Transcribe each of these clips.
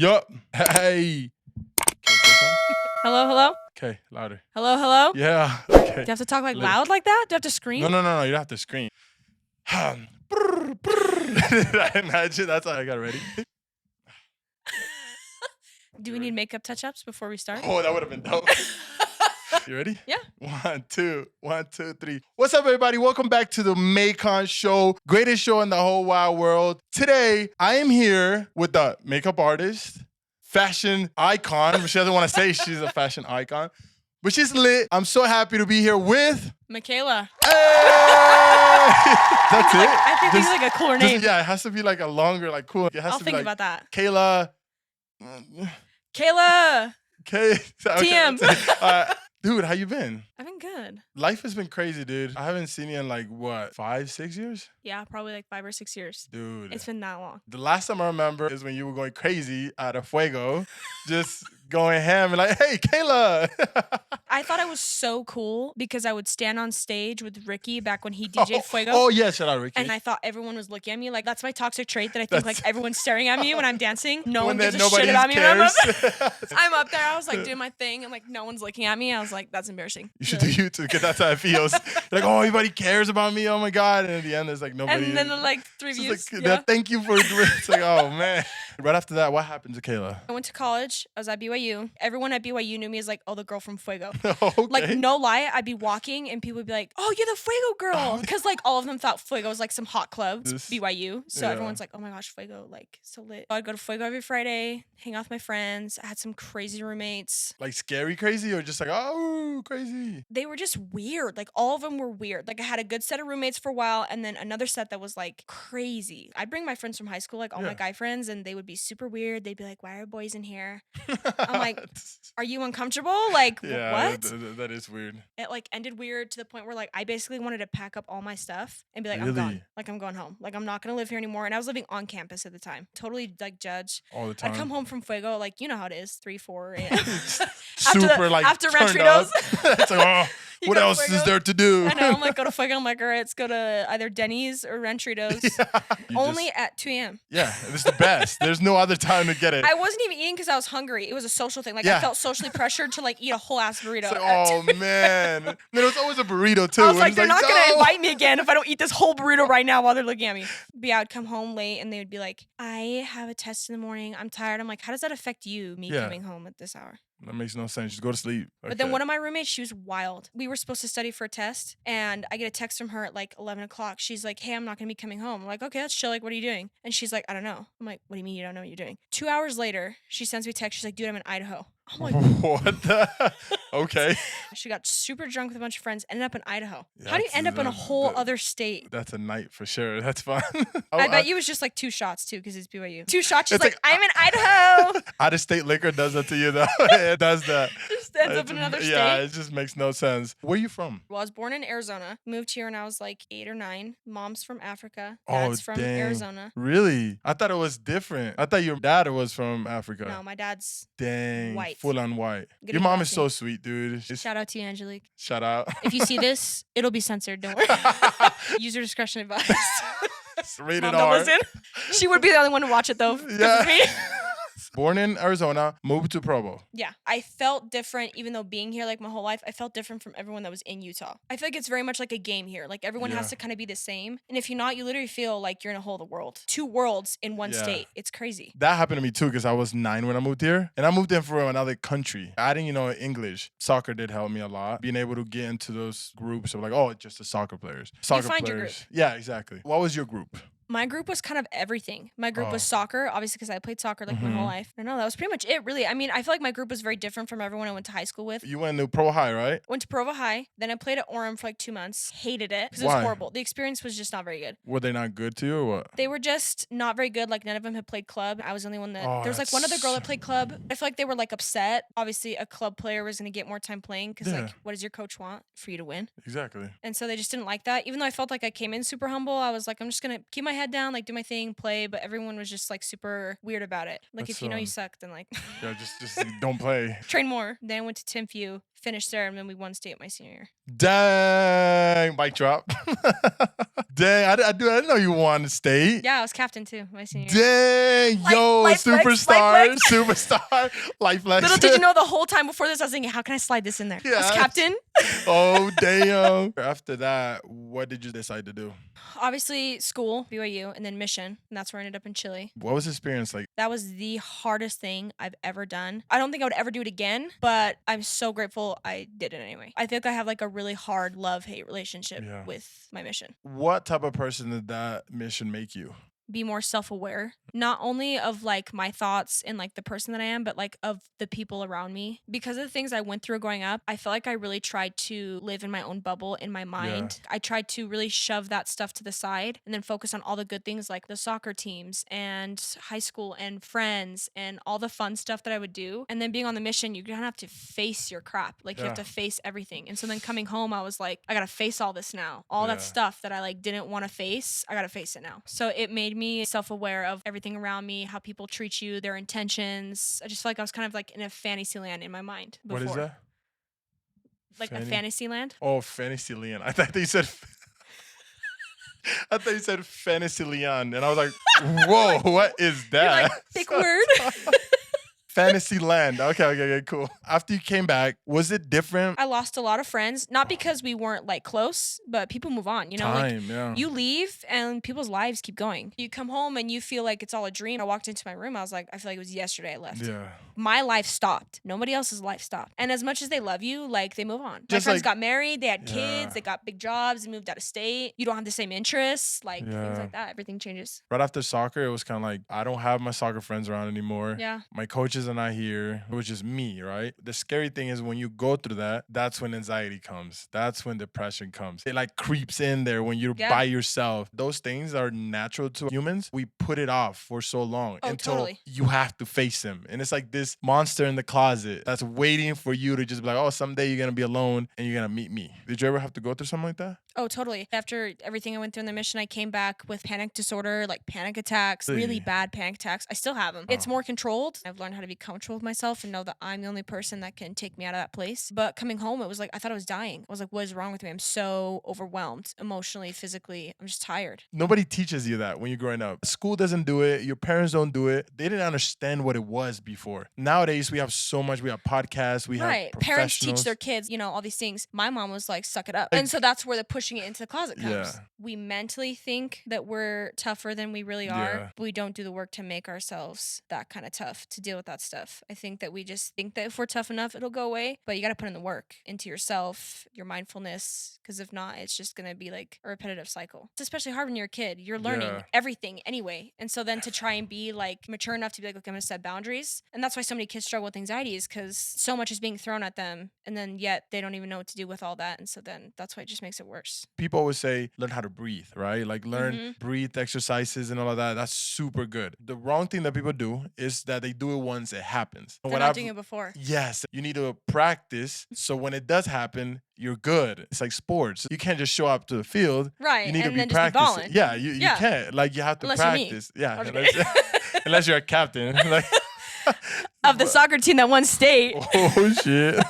Yup. Hey. Hello, hello? Okay, louder. Hello, hello? Yeah. Okay. Do you have to talk like loud like that? Do you have to scream? No. You don't have to scream. Imagine that's how I got ready. Do we need makeup touch-ups before we start? Oh, that would have been dope. You ready? Yeah. 1, 2, 1, 2, 3. What's up, everybody? Welcome back to the Maikon Show, greatest show in the whole wide world. Today, I am here with the makeup artist, fashion icon. She doesn't want to say she's a fashion icon, but she's lit. I'm so happy to be here with Michaela. Hey! That's it. I think it's like a cooler name. Yeah, it has to be like a longer, like cool. It has I'll to be think like about that. Kayla. Kayla. Okay. TM. Dude, how you been? I've been good. Life has been crazy, dude. I haven't seen you in like, what, 5, 6 years? Yeah, probably like 5 or 6 years. Dude. It's been that long. The last time I remember is when you were going crazy out of Fuego, just going ham and like, hey, Kayla. I thought I was so cool because I would stand on stage with Ricky back when he DJ'd Fuego. Oh, yeah, shout out, Ricky. And I thought everyone was looking at me. Like, that's my toxic trait that I think like everyone's staring at me when I'm dancing. No one gives a shit about me when I'm up there. I'm up there. I was like doing my thing and like no one's looking at me. I was like, that's embarrassing. You should do YouTube because that's how it feels. You're like, oh, everybody cares about me. Oh my God. And at the end, there's like nobody. And then like 3 views. Like, yeah. Thank you for doing it. It's like, oh man. Right after that, what happened to Kayla? I went to college. I was at BYU. Everyone at BYU knew me as like, oh, the girl from Fuego. Okay. Like, no lie, I'd be walking and people would be like, oh, you're the Fuego girl. Because like all of them thought Fuego was like some hot club, BYU. So everyone's like, oh my gosh, Fuego, like so lit. I'd go to Fuego every Friday, hang out with my friends. I had some crazy roommates. Like scary crazy or just like, oh, crazy? They were just weird. Like all of them were weird. Like I had a good set of roommates for a while and then another set that was like crazy. I'd bring my friends from high school, like all my guy friends, and they would be super weird. They'd be like, why are boys in here? I'm like, are you uncomfortable? Like, what? That is weird. It like ended weird to the point where like I basically wanted to pack up all my stuff and be like, I'm gone. Like I'm going home. Like I'm not gonna live here anymore. And I was living on campus at the time. Totally like judged. All the time. I'd come home from Fuego, like you know how it is, 3, 4 a.m. Super like after Rancheritos. It's like, oh, what else is there to do? I know. I'm like, go to Fuego. I'm like, all right, let's go to either Denny's or Rancheritos. Only at 2 a.m. Yeah, it's the best. There's no other time to get it. I wasn't even eating because I was hungry. It was a social thing. Like I felt socially pressured to like eat a whole ass burrito. Like, oh man. Then it was always a burrito too. I was like, they're not gonna invite me again if I don't eat this whole burrito right now while they're looking at me. But yeah, I'd come home late and they would be like, I have a test in the morning. I'm tired. I'm like, how does that affect you, me coming home at this hour? That makes no sense. Just go to sleep. Okay. But then one of my roommates, she was wild. We were supposed to study for a test, and I get a text from her at like 11 o'clock. She's like, hey, I'm not going to be coming home. I'm like, okay, that's chill. Like, what are you doing? And she's like, I don't know. I'm like, what do you mean you don't know what you're doing? 2 hours later, she sends me a text. She's like, dude, I'm in Idaho. I'm like, what the? Okay. She got super drunk with a bunch of friends, ended up in Idaho. Yeah, how do you end up in a whole other state? That's a night for sure. That's fun. I bet you it was just like 2 shots too, because it's BYU. 2 shots, she's like, I'm in Idaho. Out of state liquor does that to you though. It does that. Just ends up in another state. Yeah, it just makes no sense. Where are you from? Well, I was born in Arizona. Moved here when I was like 8 or 9. Mom's from Africa. Dad's from Arizona. Really? I thought it was different. I thought your dad was from Africa. No, my dad's white. Full on white. Your mom is so sweet, dude. Shout out to you, Angelique. Shout out. If you see this, it'll be censored. Don't worry. User discretion advised. Rated Mom, R. don't listen. She would be the only one to watch it though. Yeah. Me. Born in Arizona, moved to Provo. Yeah. I felt different, even though being here like my whole life, I felt different from everyone that was in Utah. I feel like it's very much like a game here. Like everyone has to kind of be the same. And if you're not, you literally feel like you're in a whole other world. 2 worlds in one state. It's crazy. That happened to me too because I was 9 when I moved here. And I moved in from another country. I didn't know English. Soccer did help me a lot. Being able to get into those groups of like, oh, it's just the soccer players. Soccer players. Your group. Yeah, exactly. What was your group? My group was kind of everything. My group was soccer, obviously, because I played soccer like my whole life. I don't know, that was pretty much it, really. I mean, I feel like my group was very different from everyone I went to high school with. You went to Provo High, right? Went to Provo High. Then I played at Orem for like 2 months. Hated it because it was horrible. The experience was just not very good. Were they not good to you or what? They were just not very good. Like none of them had played club. I was the only one that... there was like one other girl that played club. I feel like they were like upset. Obviously, a club player was going to get more time playing because like, what does your coach want? For you to win. Exactly. And so they just didn't like that. Even though I felt like I came in super humble, I was like, I'm just going to keep my head down, like do my thing, play, but everyone was just like super weird about it. Like if you know you suck, then like yeah, just don't play. Train more. Then I went to Tim Few. finished there, and then we won state my senior year. Dang, mic drop. Dang, I didn't know you won state. Yeah, I was captain too my senior year. Dang, yo, Life flex, superstar, superstar, life flex. Little did you know the whole time before this, I was thinking, how can I slide this in there? Yeah. As captain. Oh, damn. After that, what did you decide to do? Obviously, school, BYU, and then mission. And that's where I ended up in Chile. What was the experience like? That was the hardest thing I've ever done. I don't think I would ever do it again, but I'm so grateful I did it anyway. I think I have like a really hard love-hate relationship with my mission. What type of person did that mission make you? Be more self-aware, not only of like my thoughts and like the person that I am, but like of the people around me. Because of the things I went through growing up, I felt like I really tried to live in my own bubble in my mind. I tried to really shove that stuff to the side and then focus on all the good things like the soccer teams and high school and friends and all the fun stuff that I would do. And then being on the mission, you kind of have to face your crap. Like you have to face everything. And so then coming home, I was like, I got to face all this now. All that stuff that I like didn't want to face, I got to face it now. So it made me self-aware of everything around me, how people treat you, their intentions. I just feel like I was kind of like in a fantasy land in my mind before. What is that? Like a fantasy land? Oh, fantasy land. I thought you said I thought you said fantasy land, and I was like, whoa, what is that? You're like, big word. Fantasy land. Okay, cool. After you came back, was it different? I lost a lot of friends, not because we weren't like close, but people move on, you know, you leave and people's lives keep going. You come home and you feel like it's all a dream. I walked into my room. I was like, I feel like it was yesterday I left. Yeah. My life stopped. Nobody else's life stopped. And as much as they love you, like they move on. My Just friends like- got married, they had kids, they got big jobs, they moved out of state. You don't have the same interests, like things like that. Everything changes. Right after soccer, it was kind of like, I don't have my soccer friends around anymore. Yeah. My coaches are not here. It was just me, right? The scary thing is when you go through that, that's when anxiety comes. That's when depression comes. It like creeps in there when you're by yourself. Those things are natural to humans. We put it off for so long until you have to face them. And it's like this monster in the closet that's waiting for you to just be like, oh, someday you're going to be alone and you're going to meet me. Did you ever have to go through something like that? Oh, totally. After everything I went through in the mission, I came back with panic disorder, like panic attacks, really bad panic attacks. I still have them. It's more controlled. I've learned how to be comfortable with myself and know that I'm the only person that can take me out of that place. But coming home, it was like, I thought I was dying. I was like, what is wrong with me? I'm so overwhelmed emotionally, physically. I'm just tired. Nobody teaches you that when you're growing up. School doesn't do it. Your parents don't do it. They didn't understand what it was before. Nowadays, we have so much. We have podcasts. We have professionals. Parents teach their kids, you know, all these things. My mom was like, suck it up. And so that's where the pushing it into the closet comes. Yeah. We mentally think that we're tougher than we really are. But we don't do the work to make ourselves that kind of tough to deal with that stuff. I think that we just think that if we're tough enough, it'll go away. But you got to put in the work into yourself, your mindfulness, because if not, it's just going to be like a repetitive cycle. It's especially hard when you're a kid. You're learning everything anyway. And so then to try and be like mature enough to be like, okay, I'm going to set boundaries. And that's why so many kids struggle with anxiety is because so much is being thrown at them. And then yet they don't even know what to do with all that. And so then that's why it just makes it worse. People always say, learn how to breathe, right? Like learn breathe exercises and all of that. That's super good. The wrong thing that people do is that they do it once it happens. They're not doing it before. Yes. You need to practice. So when it does happen, you're good. It's like sports. You can't just show up to the field. Right. You need and to then be just practicing. Be Yeah, you can't. Like you have to unless practice. You're me. Yeah. Unless you're a captain. Like of the soccer team that won state. Oh shit.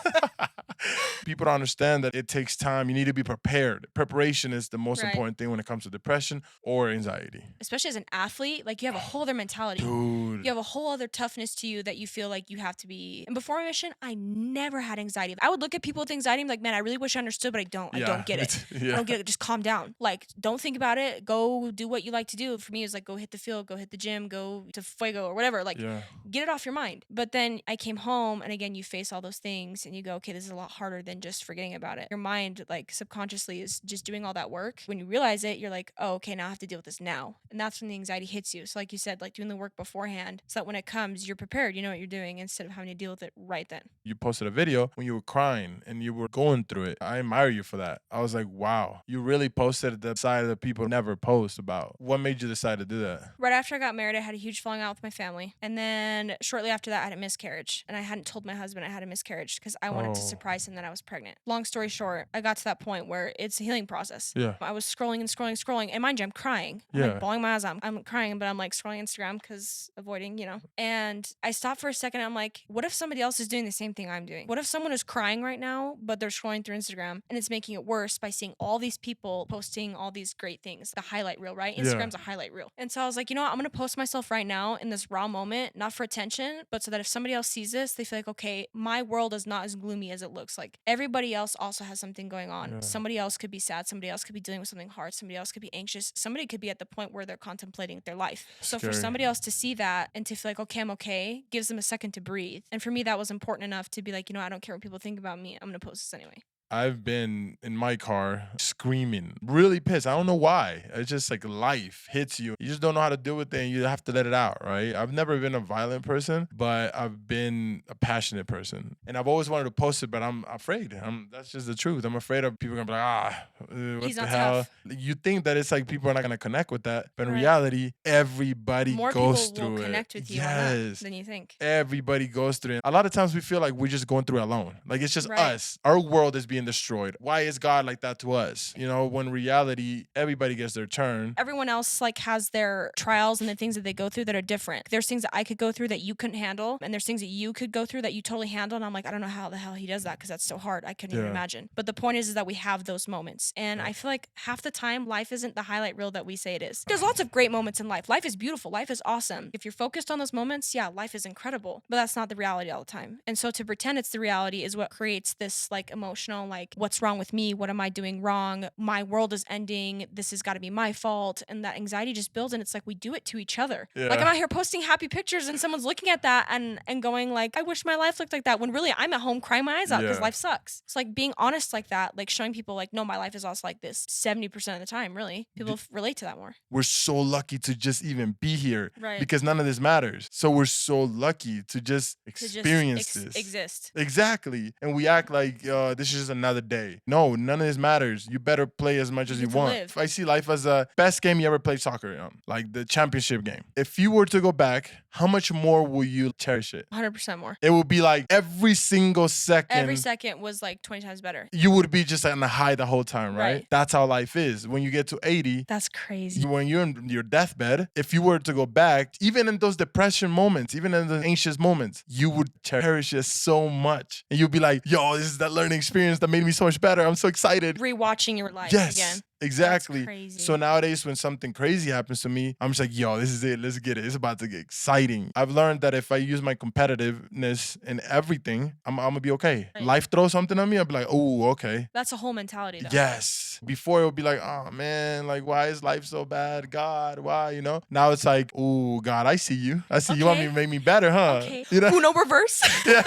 People don't understand that it takes time. You need to be prepared. Preparation is the most important thing when it comes to depression or anxiety. Especially as an athlete, like you have a whole other mentality. Dude. You have a whole other toughness to you that you feel like you have to be. And before my mission, I never had anxiety. I would look at people with anxiety and be like, man, I really wish I understood, but I don't. I don't get it. I don't get it. Just calm down. Like, don't think about it. Go do what you like to do. For me, it's like, go hit the field, go hit the gym, go to Fuego or whatever. Like, get it off your mind. But then I came home and again, you face all those things and you go, okay, this is a lot harder than just forgetting about it. Your mind, like subconsciously, is just doing all that work. When you realize it, you're like, oh, okay, now I have to deal with this now. And that's when the anxiety hits you. So like you said, like doing the work beforehand so that when it comes, you're prepared, you know what you're doing instead of having to deal with it right then. You posted a video when you were crying and you were going through it. I admire you for that. I was like, wow, you really posted the side that people never post about. What made you decide to do that? Right after I got married, I had a huge falling out with my family. And then shortly after that, I had a miscarriage. And I hadn't told my husband I had a miscarriage because I wanted to surprise him that I was pregnant. Long story short, I got to that point where it's a healing process. Yeah. I was scrolling and scrolling, scrolling. And mind you, I'm crying. I'm Yeah. like bawling my eyes out. I'm crying, but I'm like scrolling Instagram because avoiding, you know. And I stopped for a second. I'm like, what if somebody else is doing the same thing I'm doing? What if someone is crying right now, but they're scrolling through Instagram and it's making it worse by seeing all these people posting all these great things? The highlight reel, right? Instagram's a highlight reel. And so I was like, you know what? I'm going to post myself right now in this raw moment, not for attention, but so that if somebody else sees this, they feel like, okay, my world is not as gloomy as it looks. Like everybody else also has something going on. Yeah. Somebody else could be sad. Somebody else could be dealing with something hard. Somebody else could be anxious. Somebody could be at the point where they're contemplating their life. So for somebody else to see that and to feel like, okay, I'm okay, gives them a second to breathe. And for me, that was important enough to be like, you know, I don't care what people think about me. I'm going to post this anyway. I've been in my car screaming, really pissed. I don't know why. It's just like life hits you. You just don't know how to deal with it and you have to let it out, right? I've never been a violent person, but I've been a passionate person. And I've always wanted to post it, but I'm afraid. That's just the truth. I'm afraid of people going to be like, what He's the not hell? tough. You think that it's like people are not going to connect with that. But in reality, everybody More goes people through will it. connect with you on that than you think. Everybody goes through it. A lot of times we feel like we're just going through it alone. Like it's just us. Our world is being destroyed. Why is God like that to us? You know, when reality, everybody gets their turn. Everyone else like has their trials and the things that they go through that are different. There's things that I could go through that you couldn't handle, and there's things that you could go through that you totally handle. And I'm like, I don't know how the hell he does that because that's so hard. I couldn't even imagine. But the point is that we have those moments. And I feel like half the time life isn't the highlight reel that we say it is. There's lots of great moments in life. Life is beautiful. Life is awesome. If you're focused on those moments, yeah, life is incredible. But that's not the reality all the time. And so to pretend it's the reality is what creates this like emotional, like, what's wrong with me? What am I doing wrong? My world is ending. This has got to be my fault. And that anxiety just builds. And it's like we do it to each other. Like I'm out here posting happy pictures and someone's looking at that and going like, I wish my life looked like that. When really I'm at home crying my eyes out because life sucks. It's like being honest like that, like showing people like, no, my life is also like this 70% of the time, really. People relate to that more. We're so lucky to just even be here because none of this matters. So we're so lucky to just experience this. Exist. Exactly. And we act like this is just another day. No, none of this matters. You better play as much as you want. Live. I see life as a best game you ever played soccer on, like the championship game. If you were to go back, how much more will you cherish it? 100% more. It would be like every single second. Every second was like 20 times better. You would be just on the high the whole time, right? That's how life is. When you get to 80, that's crazy. When you're in your deathbed, if you were to go back, even in those depression moments, even in the anxious moments, you would cherish it so much. And you'd be like, yo, this is that learning experience that made me so much better. I'm so excited. Rewatching your life again. Exactly. That's crazy. So nowadays, when something crazy happens to me, I'm just like, yo, this is it. Let's get it. It's about to get exciting. I've learned that if I use my competitiveness in everything, I'm going to be okay. Life throws something at me, I'll be like, oh, okay. That's a whole mentality, though. Yes. Before it would be like, oh, man, like, why is life so bad? God, why, you know? Now it's like, oh, God, I see you. I see you want me to make me better, huh? Okay. You know? Uno reverse. Yeah.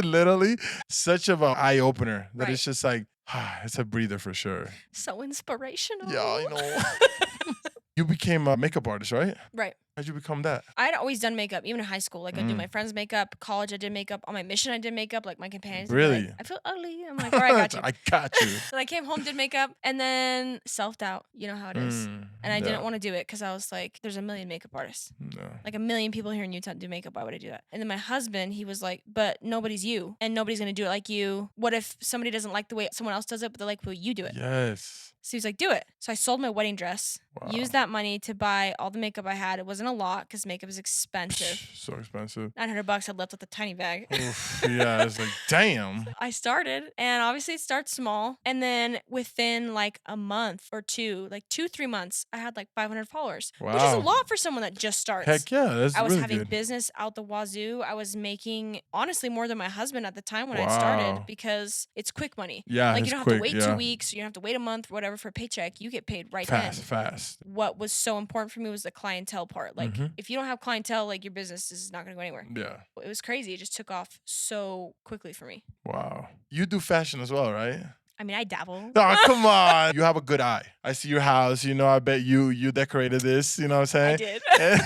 Literally. Such of an eye-opener that it's just like, it's a breather for sure. So inspirational. Yeah, I know. You became a makeup artist, right? Right. How'd you become that? I had always done makeup, even in high school. Like, I do my friends' makeup. College, I did makeup. On my mission, I did makeup. Like, my companions. Really? Like, I feel ugly. I'm like, all right, I got you. I got you. Then I came home, did makeup, and then self-doubt. You know how it is. And I didn't want to do it because I was like, there's a million makeup artists. No. Like, a million people here in Utah do makeup. Why would I do that? And then my husband, he was like, but nobody's you. And nobody's going to do it like you. What if somebody doesn't like the way someone else does it, but they like the way you do it? Yes. So he's like, do it. So I sold my wedding dress, used that money to buy all the makeup I had. It wasn't a lot because makeup is expensive. So expensive. $900 I left with a tiny bag. Oof, yeah, it's like, damn. I started, and obviously it starts small. And then within like a month or two, like 2-3 months, I had like 500 followers, which is a lot for someone that just starts. Heck yeah, that's I was really having good. business out the wazoo. I was making, honestly, more than my husband at the time when I started because it's quick money. Yeah, like it's you don't quick, have to wait 2 weeks. You don't have to wait a month, whatever, for a paycheck. You get paid right then. Fast. What was so important for me was the clientele part. Like, if you don't have clientele, like your business is not going to go anywhere. Yeah. It was crazy. It just took off so quickly for me. Wow. You do fashion as well, right? I mean, I dabble. Oh, come on. You have a good eye. I see your house. You know, I bet you decorated this. You know what I'm saying? I did.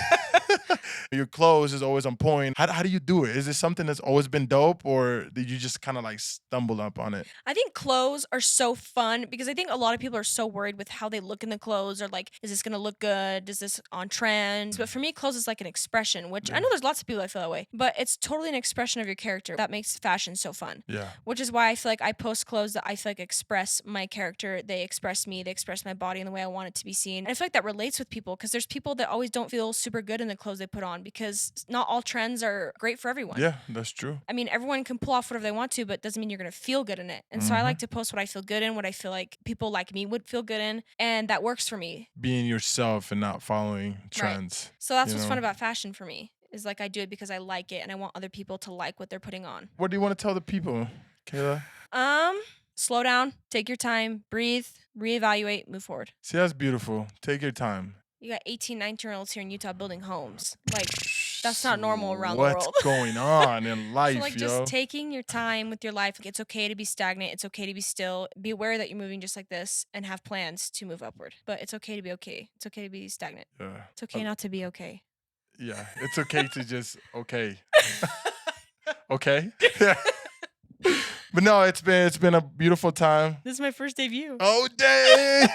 Your clothes is always on point. How do you do it? Is this something that's always been dope, or did you just kind of like stumble up on it? I think clothes are so fun because I think a lot of people are so worried with how they look in the clothes or like, is this gonna look good? Is this on trend? But for me, clothes is like an expression, which I know there's lots of people that feel that way, but it's totally an expression of your character that makes fashion so fun. Yeah. Which is why I feel like I post clothes that I feel like express my character. They express me, they express my body in the way I want it to be seen. And I feel like that relates with people because there's people that always don't feel super good in the clothes they put on because not all trends are great for everyone. Yeah, that's true. I mean, everyone can pull off whatever they want to, but it doesn't mean you're going to feel good in it. And so I like to post what I feel good in, what I feel like people like me would feel good in. And that works for me. Being yourself and not following trends. Right. So that's what's fun about fashion for me is like I do it because I like it and I want other people to like what they're putting on. What do you want to tell the people, Kayla? Slow down, take your time, breathe, reevaluate, move forward. See, that's beautiful. Take your time. You got 18, 19-year-olds here in Utah building homes. Like, that's not normal around the world. What's going on in life, so, like, just taking your time with your life. Like, it's okay to be stagnant. It's okay to be still. Be aware that you're moving just like this and have plans to move upward. But it's okay to be okay. It's okay to be stagnant. Yeah. It's okay not to be okay. Yeah, it's okay to just okay. Okay? Yeah. But no, it's been a beautiful time. This is my first debut. Oh, dang.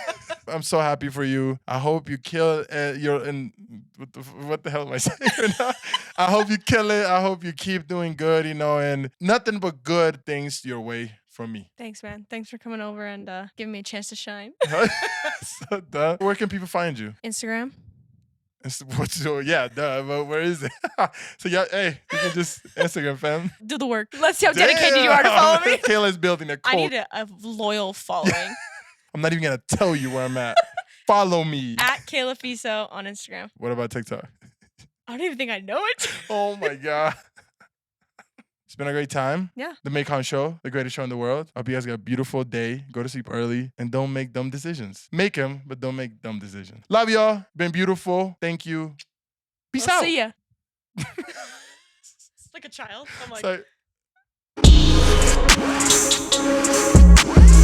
I'm so happy for you. I hope you kill what the hell am I saying right now? I hope you kill it. I hope you keep doing good, and nothing but good things your way from me. Thanks, man. Thanks for coming over and giving me a chance to shine. So duh. Where can people find you? Instagram. Yeah, duh, but where is it? So yeah, hey, you can just Instagram, fam. Do the work. Let's see how dedicated you are to follow me. Kayla's building a cult. I need a loyal following. I'm not even gonna tell you where I'm at. Follow me. At Kayla Fiso on Instagram. What about TikTok? I don't even think I know it. Oh my God. It's been a great time. Yeah. The Maikon Show, the greatest show in the world. Hope you guys got a beautiful day. Go to sleep early and don't make dumb decisions. Make them, but don't make dumb decisions. Love y'all. Been beautiful. Thank you. Peace out. See ya. Like a child. I'm like. It's like